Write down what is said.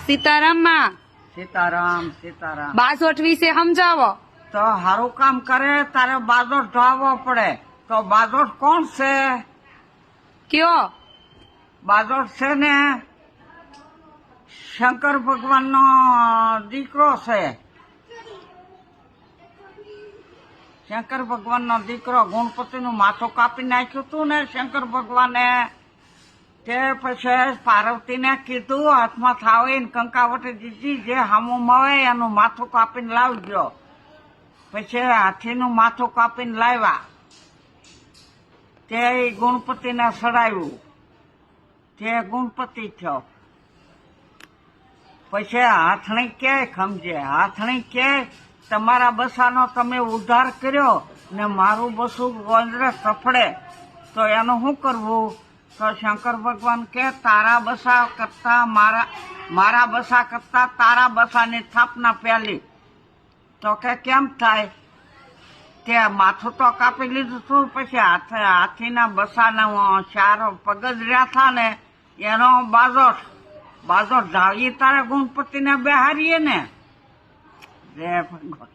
સીતારામ માં સીતારામ સીતારામ બાસોઠ વિશે સમજાવો. તો સારું કામ કરે તારે બાજોટ ઢોળવો પડે. તો બાજોટ કોણ છે? કયો? બાજોટ છે ને શંકર ભગવાનનો દીકરો છે. શંકર ભગવાનનો દીકરો ગણપતિનું માથું કાપી નાખ્યું હતું ને શંકર ભગવાને. તે પછી પાર્વતીને કીધું હાથમાં થાવીને કંકાવટી દીધી, જે હામું મળે એનું માથું કાપીને લાવજો. પછી હાથીનું માથું કાપીને લાવ્યા. તે ગણપતિને સડાવ્યું, તે ગણપતિ થયો. પછી હાથણી કે સમજે, હાથણી કે તમારા બસાનો તમે ઉદ્ધાર કર્યો ને મારું બસું ગોંદરે સફળે તો એનું શું કરવું? તો શંકર ભગવાન કે તારા બસા કરતા મારા બસા કરતા તારા બસાની સ્થાપના પહેલી. તો કે કેમ થાય? તે માથું તો કાપી લીધું હતું, પછી હાથીના બસાના 4 પગ જ રહ્યા હતા ને એનો બાજોટ ઢાળીએ તારે ગણપતિને બેહારીએ ને. જય ભગવાન.